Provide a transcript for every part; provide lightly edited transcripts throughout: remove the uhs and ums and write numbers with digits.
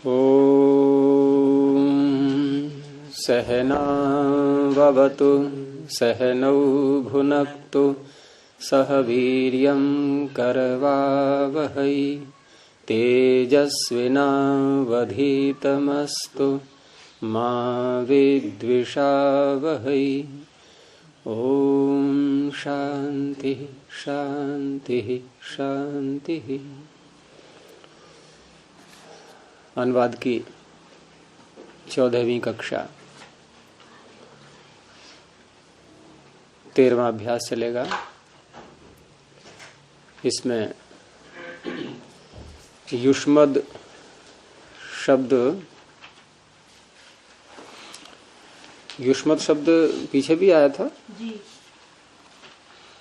ॐ सहनाववतु सहनौ भुनक्तु सह वीर्यं करवावहै तेजस्विनावधीतमस्तु मा विद्विषावहै। ॐ शांति शांति शांति। अनुवाद की 14वीं कक्षा 13वां अभ्यास चलेगा। इसमें युष्मद शब्द पीछे भी आया था जी।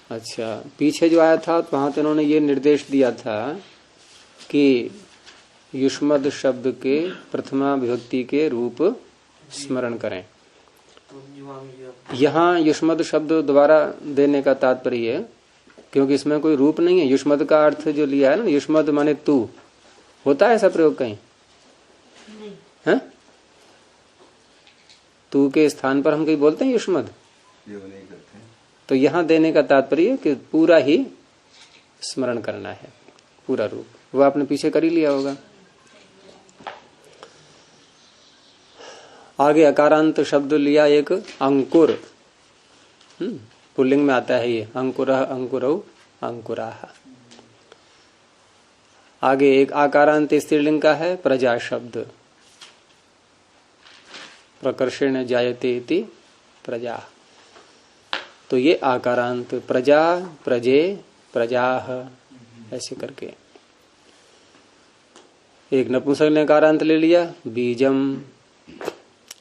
अच्छा, पीछे जो आया था वहां तो उन्होंने ये निर्देश दिया था कि युष्मद शब्द के प्रथमा विभक्ति के रूप स्मरण करें। यहाँ युष्मद शब्द दोबारा देने का तात्पर्य है क्योंकि इसमें कोई रूप नहीं है। युष्मद का अर्थ जो लिया है ना, युष्मद माने तू, होता है ऐसा प्रयोग कहीं है? तू के स्थान पर हम कहीं बोलते हैं युष्मद? तो यहाँ देने का तात्पर्य कि पूरा ही स्मरण करना है, पूरा रूप। वो आपने पीछे कर ही लिया होगा। आगे अकारांत शब्द लिया एक अंकुर, पुल्लिंग में आता है ये, अंकुरः अंकुरौ अंकुराः। आगे एक आकारांत स्त्रीलिंग का है प्रजा शब्द, प्रकर्षेण जायते इति प्रजा। तो ये आकारांत प्रजा, प्रजे, प्रजाः ऐसे करके। एक नपुंसक ने आकारांत ले लिया बीजम,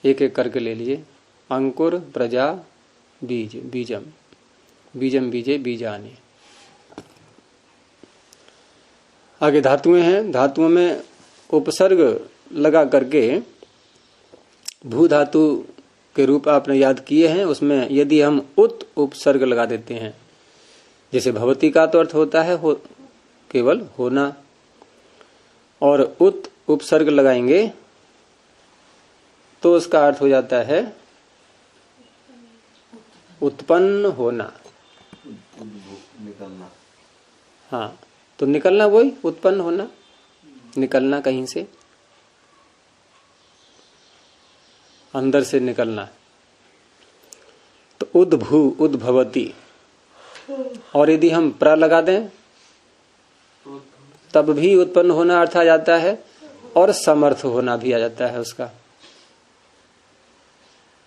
एक एक करके ले लिए। अंकुर, प्रजा, बीज, बीजम, बीजम बीजे बीजाने। आगे धातुएं हैं। धातुओं में उपसर्ग लगा करके भू धातु के रूप आपने याद किए हैं। उसमें यदि हम उत उपसर्ग लगा देते हैं, जैसे भवती का तो अर्थ होता है केवल होना, और उत उपसर्ग लगाएंगे तो उसका अर्थ हो जाता है उत्पन्न होना, निकलना। हाँ, तो निकलना वही उत्पन्न होना, निकलना कहीं से, अंदर से निकलना। तो उद्भू उद्भवती। और यदि हम प्र लगा दें तब भी उत्पन्न होना अर्थ आ जाता है, और समर्थ होना भी आ जाता है उसका।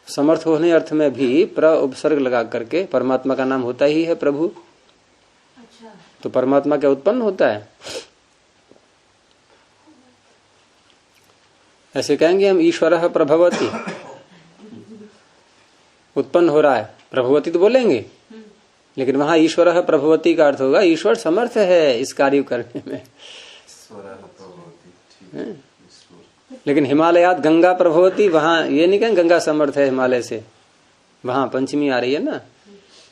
समर्थ होने अर्थ में भी प्र उपसर्ग लगा करके, परमात्मा का नाम होता ही है प्रभु। अच्छा। तो परमात्मा क्या उत्पन्न होता है? ऐसे कहेंगे हम ईश्वरः प्रभवति, उत्पन्न हो रहा है, प्रभवति तो बोलेंगे, लेकिन वहां ईश्वरः प्रभवति का अर्थ होगा ईश्वर समर्थ है इस कार्य करने में। लेकिन हिमालयात गंगा प्रभवती, वहां ये नहीं कहें गंगा समर्थ है हिमालय से, वहां पंचमी आ रही है ना।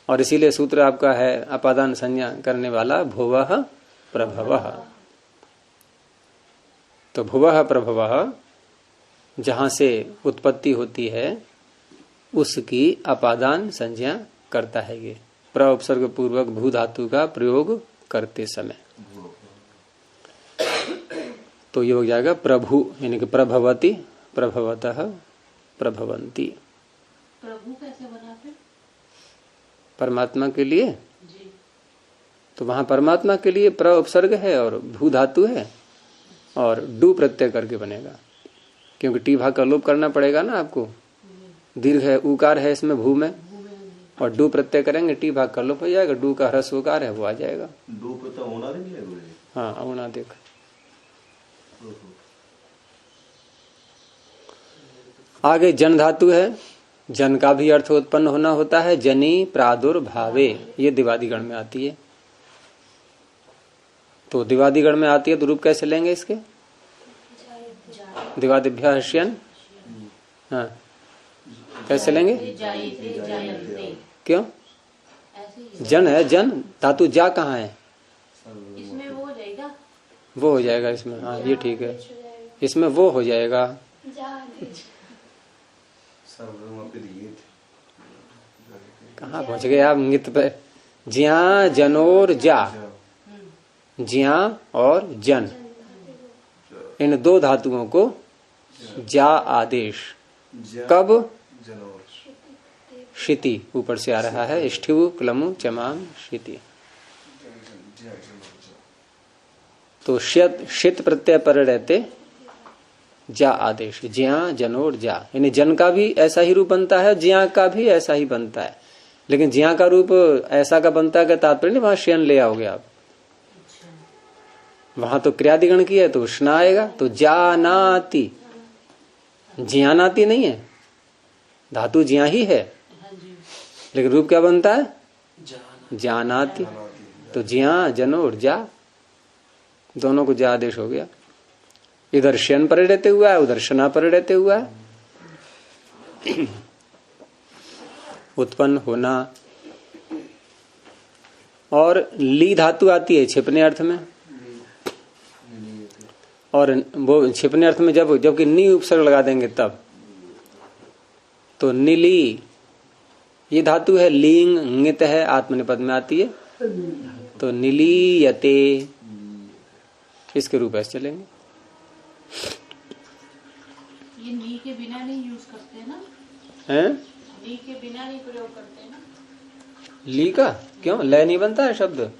और इसीलिए सूत्र आपका है अपादान संज्ञा करने वाला भुवः प्रभवः। तो भुवः प्रभवः जहां से उत्पत्ति होती है उसकी अपादान संज्ञा करता है ये प्र उपसर्ग पूर्वक भू धातु का प्रयोग करते समय। तो ये हो जाएगा प्रभु, यानी कि प्रभवती, प्रभवतः, प्रभवंती। प्रभु कैसे बनाते? परमात्मा के लिए जी। तो वहां परमात्मा के लिए प्र उपसर्ग है और भू धातु है, और डू प्रत्यय करके बनेगा, क्योंकि टी भाग का लोप करना पड़ेगा ना आपको। दीर्घ है, उकार है इसमें भू में, और डू प्रत्यय करेंगे टी भाग का लोप हो जाएगा। डू का ह्रस्व उकार है वो आ जाएगा। डू प्रत्यय होना नहीं है। हाँ, औना देख। आगे जन धातु है। जन का भी अर्थ उत्पन्न होना होता है। जनी प्रादुर्भावे, ये दिवादिगण में आती है। तो दिवादिगण में आती है तो रूप कैसे लेंगे इसके? दिवादिभ्यः हस्यन्। हाँ, कैसे लेंगे? क्यों? जन है, जन धातु जा कहाँ है? इसमें वो हो जाएगा, वो हो जाएगा इसमें। हाँ, ये ठीक है। इसमें वो हो जाएगा। कहाँ पहुंच गए आप नित पे? ज्या जनोर जा, ज्या और जन, इन दो धातुओं को जा आदेश। कब? शिति ऊपर से आ रहा है, स्ठिव क्लमु चमाम शिति। तो शित प्रत्यय पर रहते जा आदेश, ज्या जनोर जा, यानी जन का भी ऐसा ही रूप बनता है, ज्या का भी ऐसा ही बनता है। लेकिन ज्या का रूप ऐसा का बनता है, तात्पर्य नहीं वहां शयन ले आओगे आप, वहां तो क्रियादिगण की है तो स्ना आएगा। तो जानाति, ज्ञानाति नहीं है, धातु ज्या ही है, लेकिन रूप क्या बनता है? जानाति। तो ज्या जनोर जा, दोनों को जा आदेश हो गया। इधर शयन पर रहते हुआ है, उधर शना पर रहते हुआ है। उत्पन्न होना। और ली धातु आती है छिपने अर्थ में, और वो छिपने अर्थ में जबकि नी उपसर्ग लगा देंगे तब। तो नीली ये धातु है, लींग ङित है, आत्मनिपद में आती है। तो नीलीयते इसके रूप ऐसे चलेंगे। ये नी के बिना नहीं यूज करते ना? हैं? नी के बिना नहीं प्रयोग करते ना? ली का क्यों? लय नहीं बनता है शब्द,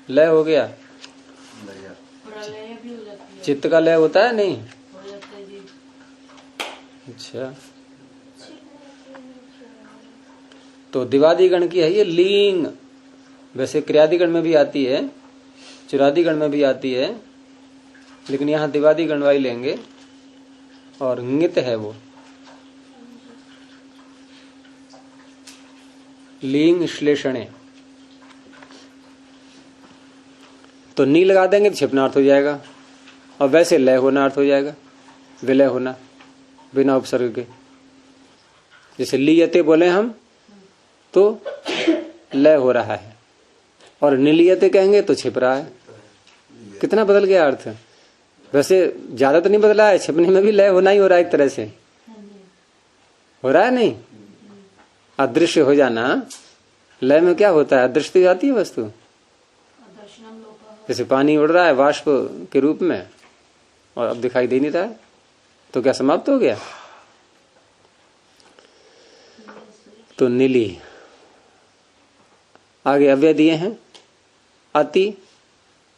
लय हो गया। प्रलय भी हो जाती है। चित्त का लय होता है नहीं? हो जाता है जी। अच्छा, तो दिवादिगण की है ये लींग। वैसे क्रियादिगण में भी आती है, चुरादिगण में भी आती है, लेकिन यहाँ दिवादिगण वाली लेंगे। और ङित है वो, लींग श्लेषणे। तो नी लगा देंगे तो छिपना अर्थ हो जाएगा, और वैसे लय होना अर्थ हो जाएगा, विलय होना बिना उपसर्ग के। जैसे लीयते बोले हम तो लय हो रहा है, और निलियते कहेंगे तो छिप रहा है। कितना बदल गया अर्थ। वैसे ज्यादा तो नहीं बदला है, छिपने में भी लय होना ही हो रहा है, एक तरह से हो रहा है नहीं? अदृश्य हो जाना, लय में क्या होता है? अदृश्य हो जाती है वस्तु। जैसे पानी उड़ रहा है वाष्प के रूप में, और अब दिखाई दे नहीं रहा है, तो क्या समाप्त हो गया? तो नीली। आगे अव्यय दिए हैं। अति,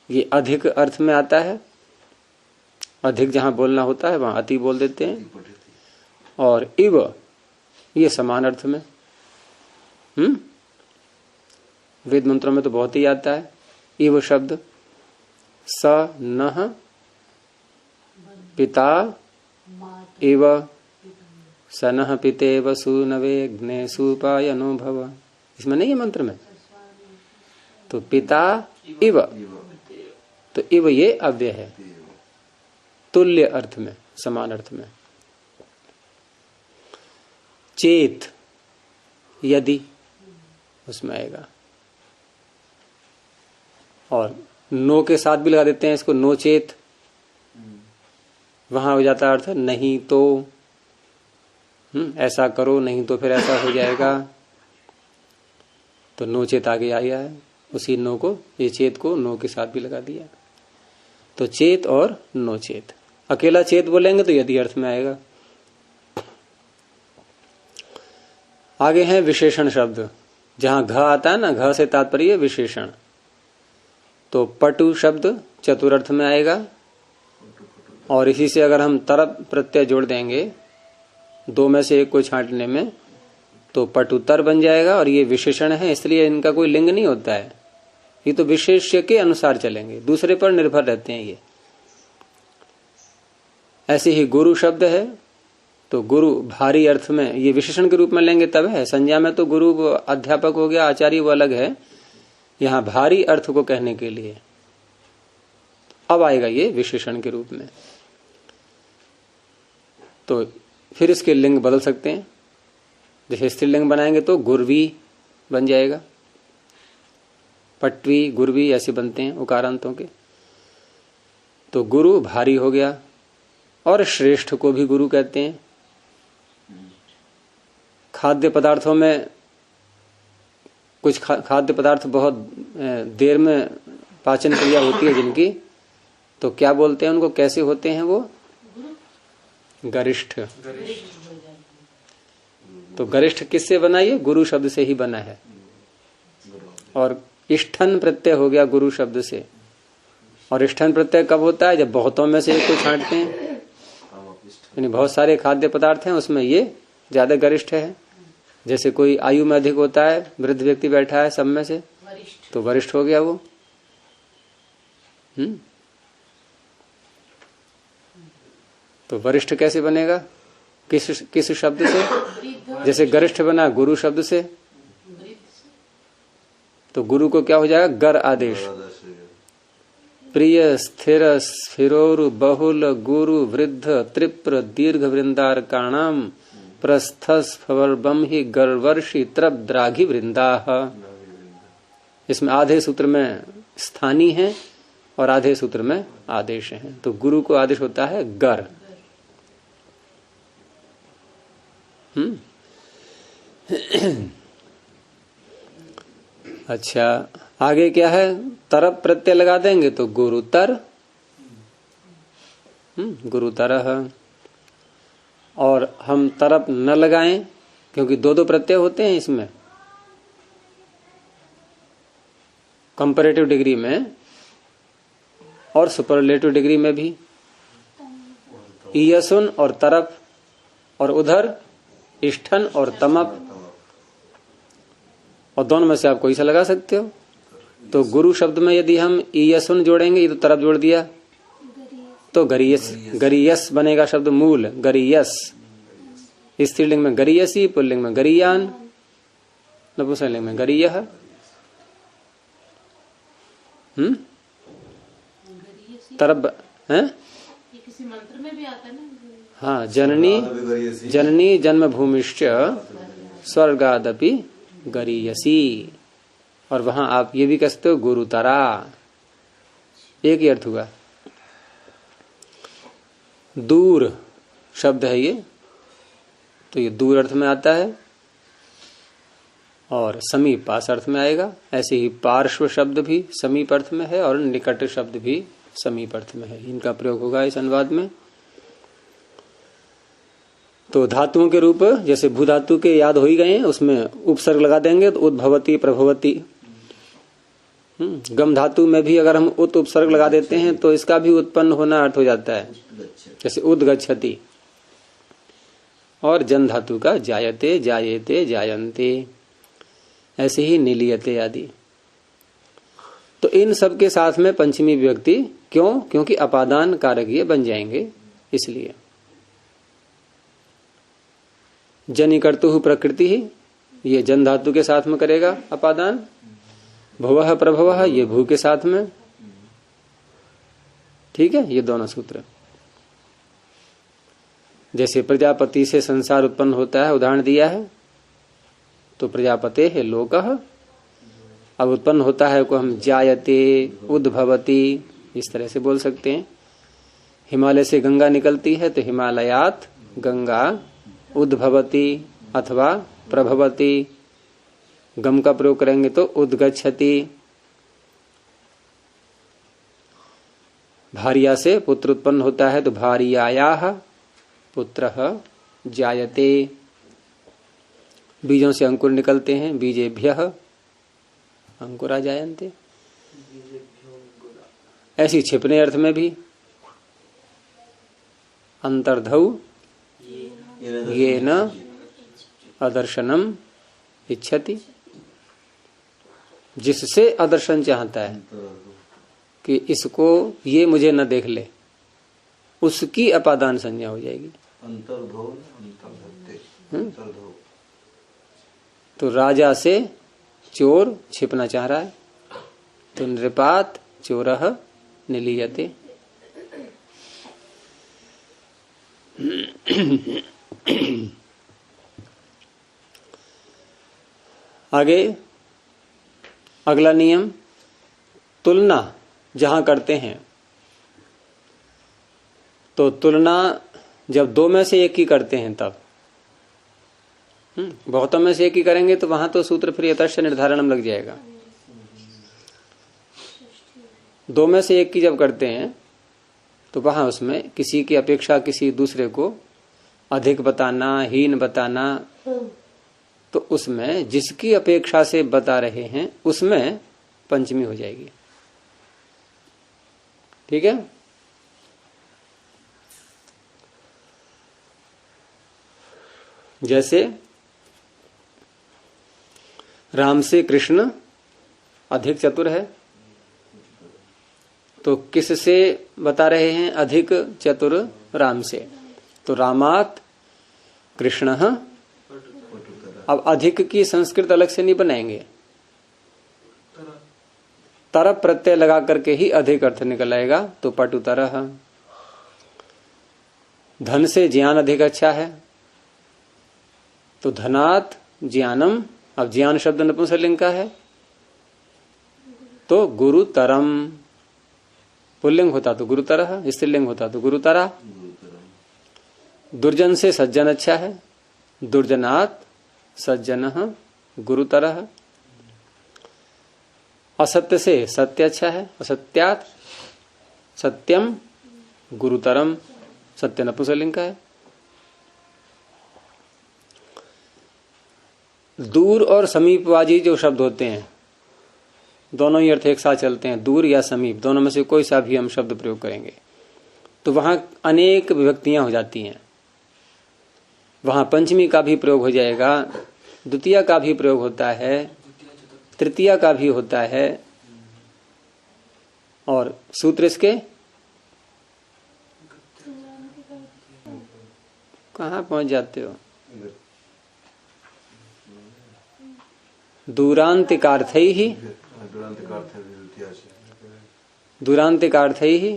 ये अधिक अर्थ में आता है, अधिक जहां बोलना होता है वहां अति बोल देते हैं। और इव, ये समान अर्थ में। वेद मंत्रों में तो बहुत ही आता है इव शब्द। स नः पिता इव सनः पितेव सुनवे अग्ने सुपायनो भव, इसमें नहीं है मंत्र में। तो पिता इव, तो इव ये अव्यय है, तुल्य अर्थ में, समान अर्थ में। चेत, यदि, उसमें आएगा। और नो के साथ भी लगा देते हैं इसको, नो चेत, वहां हो जाता अर्थ नहीं तो। ऐसा करो, नहीं तो फिर ऐसा हो जाएगा। तो नो चेत आगे आया है, उसी नो को, ये चेत को नो के साथ भी लगा दिया। तो चेत और नो चेत। अकेला चेत बोलेंगे तो यदि अर्थ में आएगा। आगे है विशेषण शब्द, जहां घ आता है ना, घ से तात्पर्य विशेषण। तो पटु शब्द चतुर्थ में आएगा, और इसी से अगर हम तरप प्रत्यय जोड़ देंगे दो में से एक को छांटने में, तो पटुतर बन जाएगा। और ये विशेषण है, इसलिए इनका कोई लिंग नहीं होता है, ये तो विशेष्य के अनुसार चलेंगे, दूसरे पर निर्भर रहते हैं ये। ऐसे ही गुरु शब्द है, तो गुरु भारी अर्थ में, ये विशेषण के रूप में लेंगे तब है। संज्ञा में तो गुरु अध्यापक हो गया, आचार्य वो अलग है, यहां भारी अर्थ को कहने के लिए अब आएगा ये विशेषण के रूप में। तो फिर इसके लिंग बदल सकते हैं, जैसे स्त्रीलिंग बनाएंगे तो गुरवी बन जाएगा, पटवी गुरवी ऐसे बनते हैं उकारांतों के। तो गुरु भारी हो गया, और श्रेष्ठ को भी गुरु कहते हैं। खाद्य पदार्थों में कुछ खाद्य पदार्थ बहुत देर में पाचन क्रिया होती है जिनकी, तो क्या बोलते हैं उनको, कैसे होते हैं वो? गरिष्ठ। तो गरिष्ठ किससे बना? ये गुरु शब्द से ही बना है। और इष्ठन प्रत्यय हो गया गुरु शब्द से। और इष्ठन प्रत्यय कब होता है? जब बहुतों में से एक को छांटते हैं, यानी बहुत सारे खाद्य पदार्थ हैं उसमें ये ज्यादा गरिष्ठ है। जैसे कोई आयु में अधिक होता है, वृद्ध व्यक्ति बैठा है सब में से, तो वरिष्ठ हो गया वो। तो वरिष्ठ कैसे बनेगा? किस शब्द से? जैसे गरिष्ठ बना गुरु शब्द से, तो गुरु को क्या हो जाएगा? गर आदेश। प्रिय स्थिर स्फिरोर बहुल गुरु वृद्ध त्रिप्र दीर्घ वृंदारकाणाम प्रस्थस्फवर्बम ही गर्वर्षि त्रप द्राघि वृंदा। इसमें आधे सूत्र में स्थानी है और आधे सूत्र में आदेश है। तो गुरु को आदेश होता है गर। अच्छा, आगे क्या है? तरप प्रत्यय लगा देंगे तो गुरुतर, गुरुतरह। और हम तरप न लगाएं क्योंकि दो दो प्रत्यय होते हैं इसमें, कंपैरेटिव डिग्री में और सुपरलेटिव डिग्री में भी। ईयसुन और तरप, और उधर इष्ठन और तमप, और दोनों में से आप कोई सा लगा सकते हो। तो गुरु शब्द में यदि हम ईयसुन जोड़ेंगे, ये तो तरफ जोड़ दिया, तो गरीयस, गरीयस बनेगा शब्द मूल, गरीयस। स्त्रीलिंग में गरीयसी, पुल्लिंग में गरीयान, नपुंसकलिंग में गरीयः। तरफ है, ये किसी मंत्र में भी आता है ना। हाँ, जननी जननी जन्म भूमिश्च स्वर्गादपि गरीयसी। और वहां आप ये भी कह सकते हो गुरुतरा, एक ही अर्थ हुआ। दूर शब्द है ये, तो ये दूर अर्थ में आता है और समीप पास अर्थ में आएगा। ऐसे ही पार्श्व शब्द भी समीप अर्थ में है और निकट शब्द भी समीप अर्थ में है। इनका प्रयोग होगा इस अनुवाद में। तो धातुओं के रूप जैसे भू धातु के याद हो ही गए, उसमें उपसर्ग लगा देंगे तो उद्भवती प्रभवती। गम धातु में भी अगर हम उत उपसर्ग लगा देते हैं तो इसका भी उत्पन्न होना अर्थ हो जाता है, जैसे उद्गच्छति। और जन धातु का जायते जायेते जायन्ते, ऐसे ही निलियते आदि। तो इन सब के साथ में पंचमी विभक्ति, क्यों? क्योंकि अपादान कारक ये बन जाएंगे इसलिए। जनि कर्तुः प्रकृति ही, ये जन धातु के साथ में करेगा अपादान। भवः प्रभवः, ये भू के साथ में। ठीक है, ये दोनों सूत्र। जैसे प्रजापति से संसार उत्पन्न होता है, उदाहरण दिया है, तो प्रजापते है लोकः। अब उत्पन्न होता है को हम जायते उद्भवती इस तरह से बोल सकते हैं। हिमालय से गंगा निकलती है तो हिमालयात गंगा उद्भवती अथवा प्रभवती। गम का प्रयोग करेंगे तो उद्गच्छति। भार्या से पुत्र उत्पन्न होता है तो भार्यायाः पुत्रः जायते। बीजों से अंकुर निकलते हैं, बीजेभ्यः अंकुरा जायन्ते। ऐसी छिपने अर्थ में भी अंतर्धौ येन अदर्शनम इच्छति, जिससे अदर्शन चाहता है कि इसको ये मुझे न देख ले, उसकी अपादान संज्ञा हो जाएगी। तो राजा से चोर छिपना चाह रहा है तो नृपात चोरः निलीयते। आगे अगला नियम, तुलना जहां करते हैं तो तुलना जब दो में से एक ही करते हैं तब, बहुतों में से एक ही करेंगे तो वहां तो सूत्र फिर यथाश्च निर्धारणम लग जाएगा। दो में से एक की जब करते हैं तो वहां उसमें किसी की अपेक्षा किसी दूसरे को अधिक बताना, हीन बताना, तो उसमें जिसकी अपेक्षा से बता रहे हैं उसमें पंचमी हो जाएगी। ठीक है। जैसे राम से कृष्ण अधिक चतुर है, तो किससे बता रहे हैं अधिक चतुर? राम से। तो रामात कृष्ण। अब अधिक की संस्कृत अलग से नहीं बनाएंगे, तरफ प्रत्यय लगा करके ही अधिक अर्थ निकल आएगा। तो पटुतरः। धन से ज्ञान अधिक अच्छा है, तो धनात ज्ञानम। अब ज्ञान शब्द नपुंसकलिंग का है, तो गुरुतरम। पुल्लिंग होता तो गुरुतरः, स्त्रीलिंग होता तो गुरुतरा। दुर्जन से सज्जन अच्छा है, दुर्जनात् सज्जनः गुरुतरः। असत्य से सत्य अच्छा है, असत्यात् सत्यम गुरुतरम। सत्य नपुंसकलिंग का है। दूर और समीपवाजी जो शब्द होते हैं, दोनों ही अर्थ एक साथ चलते हैं, दूर या समीप, दोनों में से कोई सा भी हम शब्द प्रयोग करेंगे तो वहां अनेक विभक्तियां हो जाती हैं। वहां पंचमी का भी प्रयोग हो जाएगा, द्वितीय का भी प्रयोग होता है, तृतीय का भी होता है, और सूत्र इसके कहां पहुंच जाते हो? दूरांतिकार्थै ही, दूरांतिकार्थै ही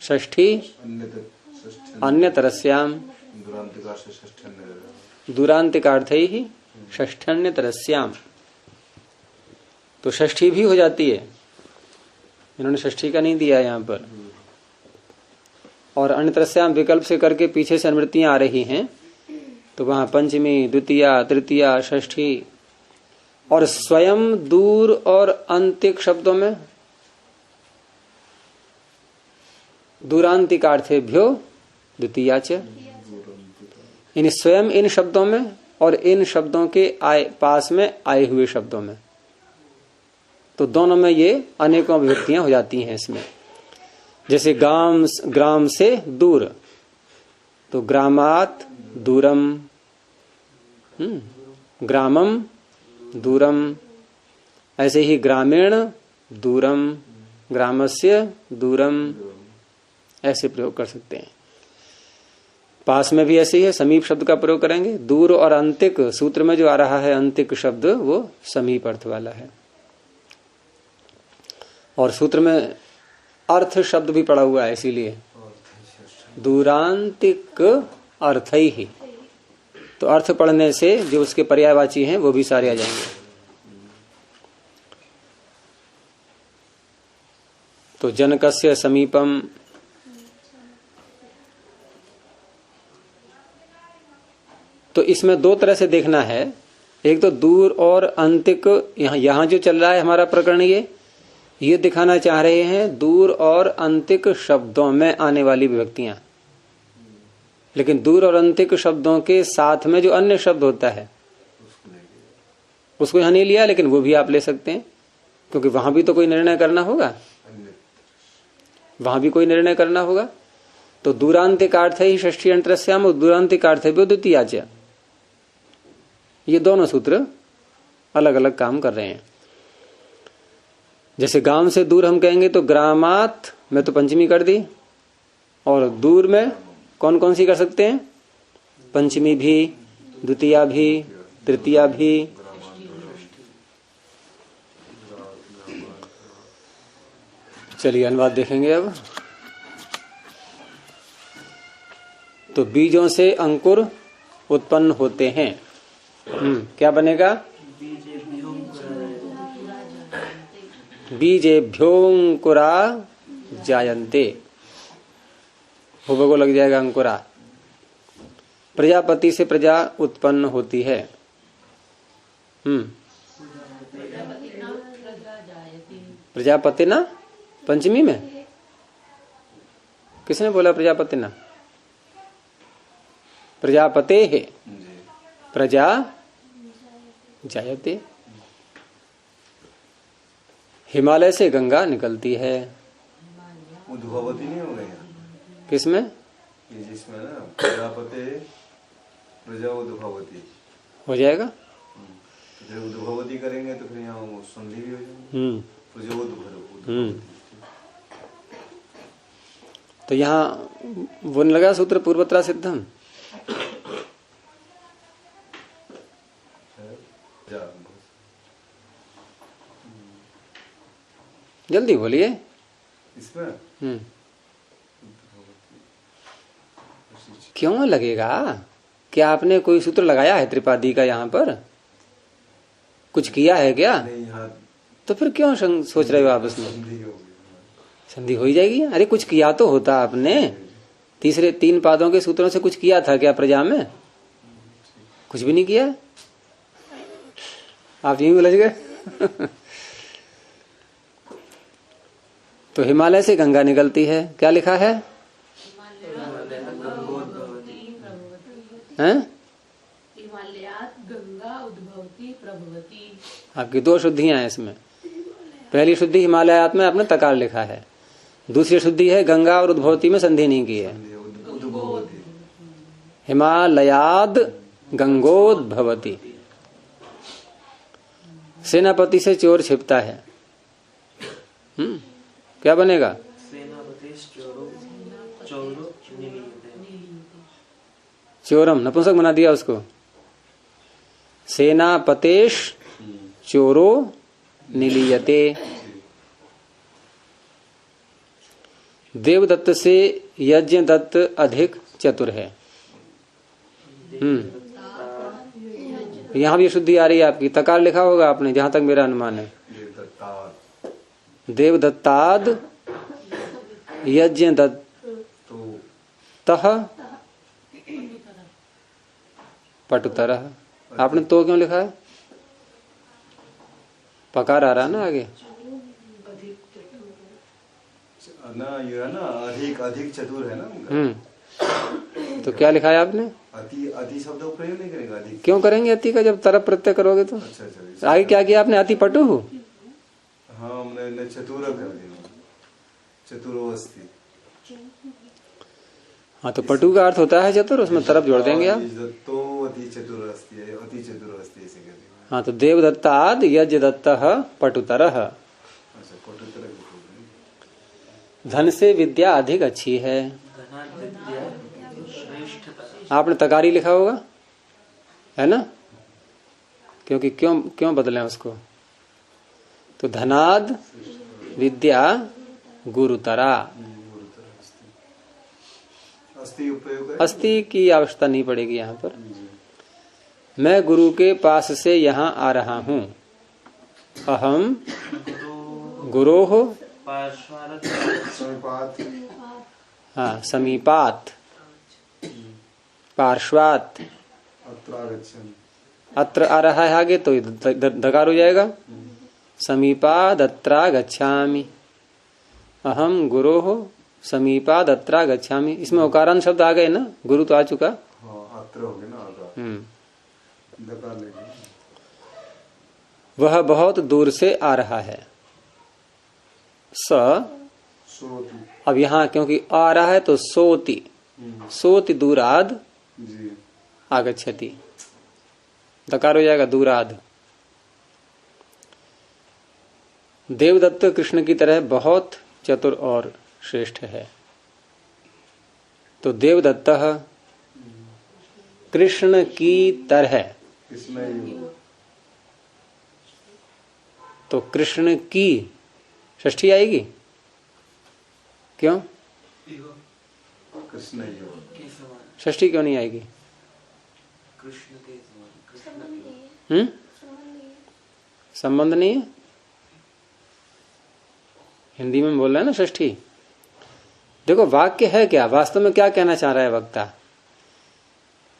षष्ठी अन्यतरस्याम। दूरांतिकार्थै ही षष्ठ्यन्यतरस्याम। तो षष्ठी भी हो जाती है, इन्होंने षष्ठी का नहीं दिया यहां पर। और अन्यतरस्याम विकल्प से करके पीछे से अनुवृत्तियां आ रही हैं, तो वहां पंचमी, द्वितीया, तृतीया, षष्ठी। और स्वयं दूर और अंतिक शब्दों में दूरांतिकार्थेभ्यो द्वितीया च। इन स्वयं इन शब्दों में और इन शब्दों के पास में आए हुए शब्दों में, तो दोनों में ये अनेकों विभक्तियां हो जाती हैं इसमें। जैसे ग्राम से दूर, तो ग्रामात दूरम, ग्रामम दूरम। ऐसे ही ग्रामीण दूरम, ग्रामस्य दूरम, ऐसे प्रयोग कर सकते हैं। पास में भी ऐसे ही है, समीप शब्द का प्रयोग करेंगे। दूर और अंतिक, सूत्र में जो आ रहा है अंतिक शब्द, वो समीप अर्थ वाला है। और सूत्र में अर्थ शब्द भी पड़ा हुआ है, इसीलिए दूरांतिक अर्थ ही। तो अर्थ पढ़ने से जो उसके पर्यायवाची हैं वो भी सारे आ जाएंगे। तो जनकस्य समीपम, तो इसमें दो तरह से देखना है। एक तो दूर और अंतिक, यहां जो चल रहा है हमारा प्रकरण, ये दिखाना चाह रहे हैं दूर और अंतिक शब्दों में आने वाली विभक्तियां। लेकिन दूर और अंतिक शब्दों के साथ में जो अन्य शब्द होता है उसको यहां नहीं लिया, लेकिन वो भी आप ले सकते हैं, क्योंकि वहां भी तो कोई निर्णय करना होगा, वहां भी कोई निर्णय करना होगा। तो दूरांतिकार्थ ही षष्ठी अंतरस्याम और दूरांतिकार्थ भी द्वितीयाच, ये दोनों सूत्र अलग अलग काम कर रहे हैं। जैसे गांव से दूर हम कहेंगे तो ग्रामात में तो पंचमी कर दी, और दूर में कौन कौन सी कर सकते हैं? पंचमी भी, द्वितीया भी, तृतीया भी। चलिए अनुवाद देखेंगे अब। तो बीजों से अंकुर उत्पन्न होते हैं। क्या बनेगा? बीजेभ्योंकुरा जायन्ते। हुबको लग जाएगा अंकुरा। प्रजापति से प्रजा उत्पन्न होती है। प्रजापति ना पंचमी में किसने बोला प्रजापति ना? प्रजापते है प्रजा जायते। हिमालय से गंगा निकलती है। उद्भवती नहीं हो गया किसमें? ये जिसमें ना प्रजापति प्रजा उद्भवती हो जाएगा। तो जब उद्भवती करेंगे तो फिर यहाँ वो संधि भी हो जाएगी। प्रजा उद्भवती। तो यहाँ वो लगा सूत्र पूर्वत्रा सिद्धम। जल्दी बोलिए। इसमें क्यों लगेगा? क्या आपने कोई सूत्र लगाया है त्रिपादी का यहाँ पर? कुछ किया है क्या? नहीं, यहाँ तो फिर क्यों सोच रहे हो आप इसमें? संधि हो गई। संधि हो ही जाएगी। अरे कुछ किया तो होता आपने। तीसरे 3 पादों के सूत्रों से कुछ किया था क्या प्रजा में? कुछ भी नहीं किया। आप यहीं उलझ गए। तो हिमालय से गंगा निकलती है। क्या लिखा है? हिमालयात गंगा उद्भवती प्रभवती। आपकी 2 शुद्धियां हैं इसमें। पहली शुद्धि हिमालयात में आपने तकार लिखा है। दूसरी शुद्धि है गंगा और उद्भवती में संधि नहीं की है। हिमालयाद गंगोद्भवती। सेनापति से चोर छिपता है। क्या बनेगा? चोरम नपुंसक बना दिया उसको। सेनापतेश चोरो निलीयते। देवदत्त से यज्ञ दत्त अधिक चतुर है। यहां भी शुद्धि आ रही है आपकी। तकार लिखा होगा आपने जहां तक मेरा अनुमान है। देवदत्ताद यज्ञ दत्तः पटुतरः। आपने तो क्यों लिखा है? पकार आ रहा ना आगे। ना ये है ना अधिक चतुर है ना। तो क्या लिखा है आपने? अति शब्द प्रयोग नहीं करेगा। अधिक क्यों करेंगे अति का? जब तरफ प्रत्यय करोगे तो। अच्छा। आगे क्या किया आपने? अति पटु। हाँ हमने चतुर कर दिया। चतुरो अस्ति। हाँ तो पटु का अर्थ होता है चतुर। उसमें तरफ जोड़ देंगे आप। तो अति चतुर अस्ति ऐसे कर दिया। हाँ तो देवदत्ताद यज्ञ दत्तः पटुतरः। अच्छा पटुतर। धन से विद्या अधिक अच्छी है। आपने तकारी लिखा होगा है ना? क्योंकि क्यों बदलें उसको? तो धनाद विद्या गुरुतरा। अस्ति की आवश्यकता नहीं पड़ेगी यहाँ पर। मैं गुरु के पास से यहाँ आ रहा हूँ। अहम गुरोह हाँ समीपात पार्श्वात। अत्र आ रहा है आगे तो दकार हो जाएगा। समीपाद अत्रा गच्छामि। अहम गुरोह समीपाद अत्रा गच्छामि। इसमें उकारांत शब्द आ गए ना। गुरु तो आ चुका। अत्र हो गया ना। दकार लेंगे। वह बहुत दूर से आ रहा है। सोती। अब यहाँ क्योंकि आ रहा है तो सोती। सोति दूराद आगच्छति। दकार हो जाएगा दूराद। देवदत्त कृष्ण की तरह बहुत चतुर और श्रेष्ठ है। तो देवदत्त कृष्ण की तरह। तो कृष्ण की षष्ठी आएगी। क्यों? कृष्ण षष्ठी क्यों नहीं आएगी? संबंध नहीं है। हिंदी में बोल रहे हैं ना षष्ठी। देखो वाक्य है क्या, वास्तव में क्या कहना चाह रहा है वक्ता।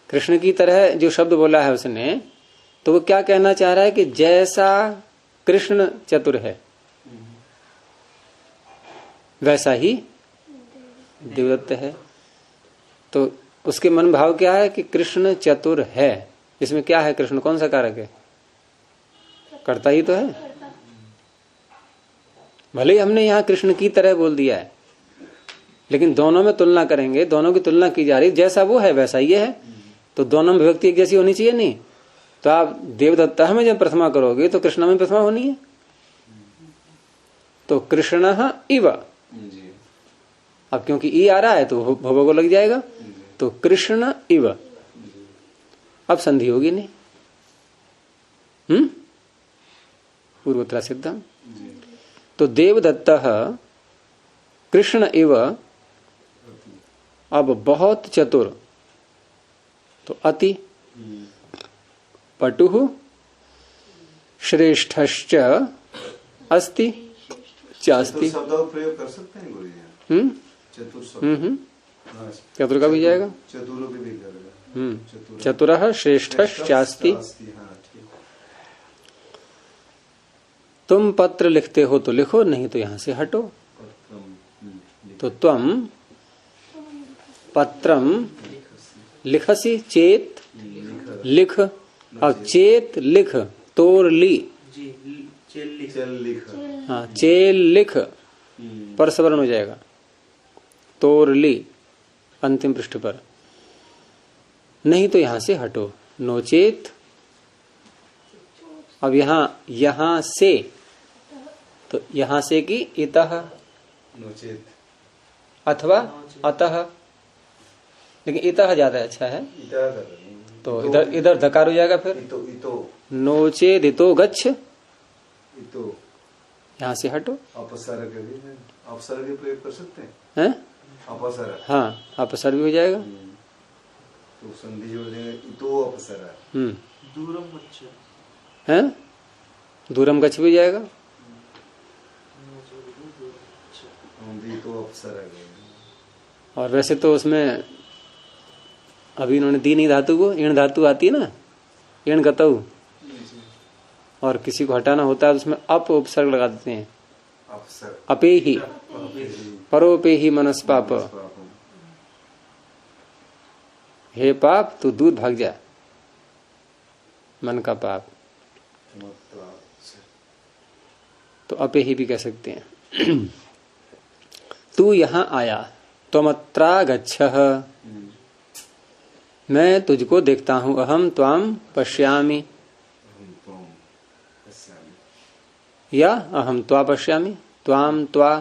कृष्ण की तरह जो शब्द बोला है उसने, तो वो क्या कहना चाह रहा है कि जैसा कृष्ण चतुर है वैसा ही देवदत्त है। तो उसके मन भाव क्या है कि कृष्ण चतुर है। इसमें क्या है, कृष्ण कौन सा कारक है, कर्ता ही तो है। भले ही हमने यहां कृष्ण की तरह बोल दिया है, लेकिन दोनों में तुलना करेंगे, दोनों की तुलना की जा रही, जैसा वो है वैसा ये है, तो दोनों में विभक्ति एक जैसी होनी चाहिए नहीं। तो आप देवदत्ता में जब प्रथमा करोगे तो कृष्ण में प्रथमा होनी है। तो कृष्ण इव, अब क्योंकि ई आ रहा है तो भव को लग जाएगा, तो कृष्ण इव, अब संधि होगी नहीं। पूर्वोत्तरा सिद्धम। तो देवदत्त कृष्ण इव, अब बहुत चतुर, तो अति, पटुः श्रेष्ठश्च अस्ति चास्ति। शब्द का प्रयोग कर सकते हैं गुरुजी, चतुर शब्द। चतुर का भी जाएगा, चतुर भी जाएगा। चतुरः श्रेष्ठश्चास्ति। तुम पत्र लिखते हो तो लिखो, नहीं तो यहां से हटो। तो तुम पत्रम लिखसी चेत लिख, अब चेत लिख, तोर ली, हाँ चेल लिख पर सवर्ण हो जाएगा, तोर ली अंतिम पृष्ठ पर, नहीं तो यहां से हटो। नोचेत, अब यहां से, तो यहां से की इतः, नोचेत अथवा अतः, लेकिन इतः ज्यादा अच्छा है, तो इधर इधर धकार हो जाएगा फिर। इतो नोचेद इतो गच्छ, इतो यहां से हटो। अपसर्ग भी है, अपसर्ग भी प्रयोग कर सकते हैं, अपसर्ग, हाँ अपसर भी हो जाएगा। तो संधि जोड़ देंगे, इतो अपसर्ग। दूरम गच्छ, हैं, दूरम गच्छ भी जाएगा। इतो अपसर्ग। और वैसे तो उसमें अभी इन्होंने दी नहीं धातु को, ईण धातु आती है ना, ईण गतऊ, और किसी को हटाना होता है तो उसमें अप उपसर्ग लगा देते हैं, अपे ही, परोपे ही मनस पाप, हे पाप तू दूर भाग जा, मन का पाप, तो अपे ही भी कह सकते हैं। तू यहां आया, त्वमत्रा गच्छः, मैं तुझको देखता हूं, अहम त्वाम पश्यामि, या अहम त्वा पश्यामि, त्वाम त्वा,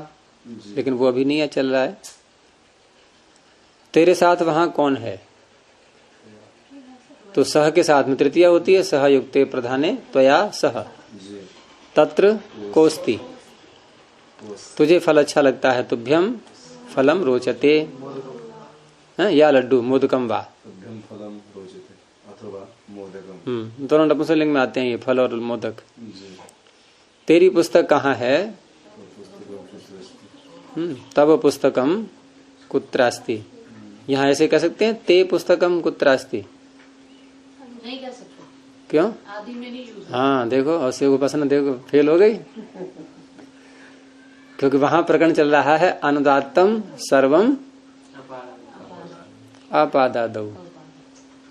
लेकिन वो अभी नहीं चल रहा है। तेरे साथ वहां कौन है, तो सह के साथ में तृतीया होती है, सह युक्ते प्रधाने त्वया सह, तत्र कोस्ति, तुझे फल अच्छा लगता है, तुभ्यम फलम रोचते, या लड्डू मोदकम वा, दोनों नपुंसकलिंग में आते हैं ये फल और मोदक। तेरी पुस्तक कहाँ है, तब पुस्तकम कुत्रास्ति, यहाँ ऐसे कह सकते हैं, ते पुस्तकम कुत्रास्ति, नहीं कह सकते, क्यों, आदि में नहीं यूज। हाँ देखो, और उपासना देखो फेल हो गई, क्योंकि वहां प्रकरण चल रहा है अनुदात्तम सर्वम अपादादौ,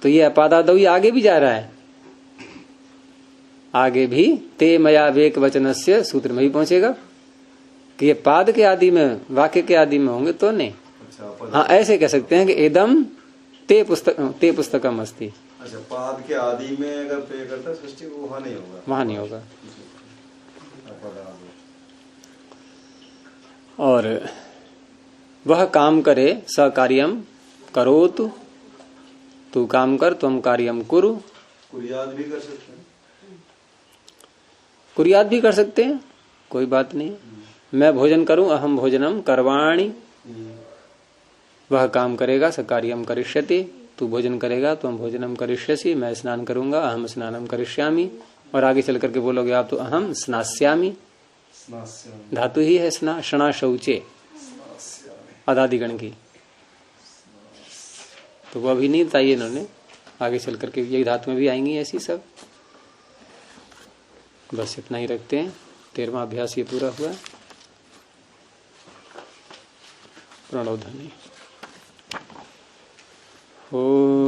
तो ये अपादादौ ये आगे भी जा रहा है, आगे भी ते मया वेक वचनस्य सूत्र में भी पहुंचेगा कि ये पाद के आदि में, वाक्य के आदि में होंगे तो नहीं। हाँ ऐसे कह सकते हैं कि एदम ते पुस्तकम अस्ति। अच्छा, पाद के आदि में अगर प्रयोग करता है सृष्टि को, वहां नहीं होगा, वहां नहीं होगा। और वह काम करे, स कार्यम करोतु, तू काम कर, तुम कार्यम कुरु, कुरियाद भी कर सकते हैं, कुरियाद भी कर सकते हैं, कोई बात नहीं। मैं भोजन करूं, अहम भोजनम करवाणी, वह काम करेगा, स कार्यम करिष्यति, तू भोजन करेगा, तुम भोजनम करिष्यसि, मैं स्नान करूंगा, अहम स्नानम करिष्यामि, और आगे चल करके बोलोगे आप तो अहम स्नास्यामि, धातु ही है स्ना, शना शौचे, अदादिगण की, तो वो अभी नहीं बताई इन्होंने, आगे चल करके यही धातु में भी आएंगी ऐसी सब। बस इतना ही रखते हैं। 13वां अभ्यास ये पूरा हुआ। प्रणव ध्वनि। ओ